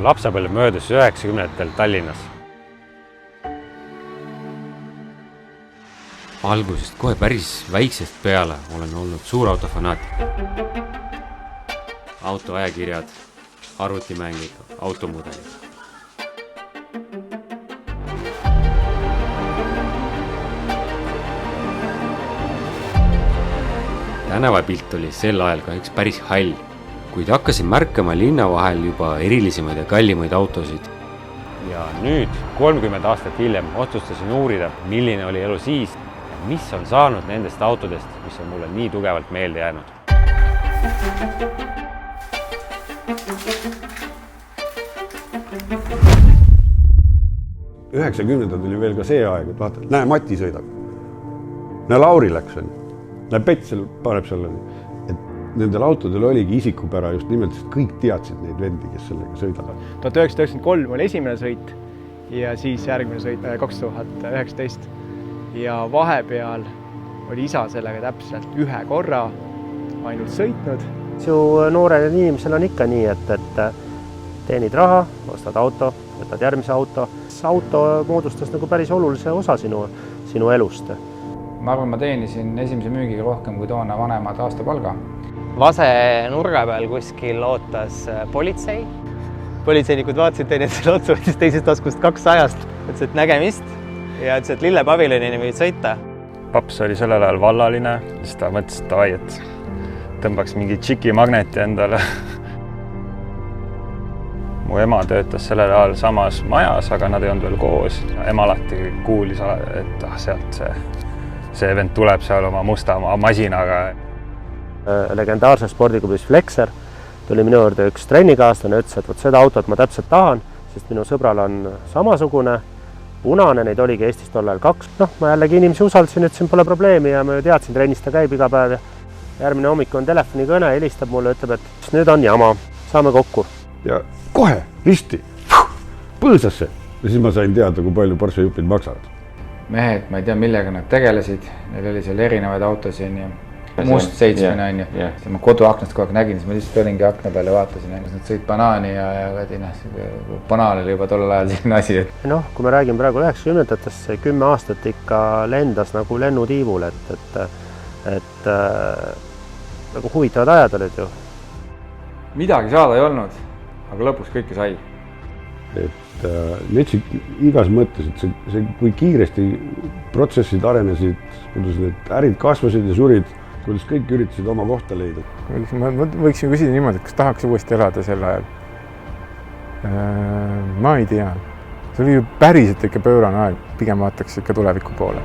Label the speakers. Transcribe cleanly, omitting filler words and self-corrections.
Speaker 1: lapsepõlv möödus 90-ndatel Tallinnas.
Speaker 2: Algusest kohe päris väiksest peale olen olnud suur autofanaatik. Autoajakirjad, arvutimängid, automudelid. Tänavapilt oli sel ajal kahjuks päris hall, kuid hakkasin märkama linna vahel juba erilisemaid ja kallimaid autosid.
Speaker 1: Ja nüüd, 30 aastat hiljem, otsustasin uurida, milline oli elu siis ja mis on saanud nendest autodest, mis on mulle nii tugevalt meelde jäänud.
Speaker 3: Üheksakümnendad oli veel ka see aeg, et vaata, näe, Mati sõidab. Näe, Lauri läks, näe, Petsel paneb selle. Et nendel autodel oligi isikupära just nimelt, sest kõik teadsid neid vendi, kes sellega sõidavad.
Speaker 4: 1993 oli esimene sõit ja siis järgmine sõit 2019. Ja vahepeal oli isa sellega täpselt ühe korra ainult sõitnud.
Speaker 5: Su noorel inimesel on ikka nii, et teenid raha, ostad auto, võtad järgmise auto. Auto moodustas nagu päris olulise osa sinu elust.
Speaker 6: Ma arvan, ma teenisin esimese müügiga rohkem kui toona vanemad aastapalga.
Speaker 7: Vase nurga peal kuskil ootas politsei. Politseinikud vaatasid teineteisele otsa, võttis teisest taskust 200, ütles, et nägemist ja ütles, et Lille paviljonini võid sõita.
Speaker 8: Paps oli sellel ajal vallaline, siis ta mõtles, et tõmbaks mingi tšiki magneti endale. Mu ema töötas sellel ajal samas majas, aga nad ei olnud veel koos. Ema alati kuulis, et sealt see event tuleb seal oma musta masinaga.
Speaker 5: Legendaarse spordiklubis Flexer tuli minu juurde üks trennikaaslane, ütles, et seda autot ma täpselt tahan, sest minu sõbral on samasugune, punane, neid oligi Eestis tollal 2. Ma jällegi inimesi usaldasin, ütlesin, pole probleemi ja ma teadsin, trennis ta käib iga päev. Järgmine hommik on telefonikõne, helistab mulle, ütleb, et nüüd on jama, saame kokku.
Speaker 3: Ja kohe, risti, põõsasse. Ja siis ma sain teada, kui palju Porsche jupid maksavad.
Speaker 6: Mehed, ma ei tea, millega nad tegelesid. Neil oli seal erinevaid autosid. Must 7 on ju. Ja ma koduaknast kogu aeg nägin, siis ma lihtsalt olingi akna peale ja vaatasin. Nad sõid banaani ja banaan oli juba tollel ajal selline asi.
Speaker 5: Kui me räägime praegu 90-ndatest, 10 aastat ikka lendas nagu lennutiivul, et nagu huvitavad ajad olid ju.
Speaker 6: Midagi saada ei olnud. Aga lõpuks kõike sai.
Speaker 3: Et Letsik igas mõttes, et see kui kiiresti protsessid arenesid, kuidas need ärid kasvasid ja surid, kuidas kõik üritasid oma kohta leida.
Speaker 9: Ma võiksin küsida niimoodi, kas tahaks uuesti elada sel ajal? Ma ei tea. See oli ju päriselt ikka pöörane aeg, pigem vaataks ikka tuleviku poole.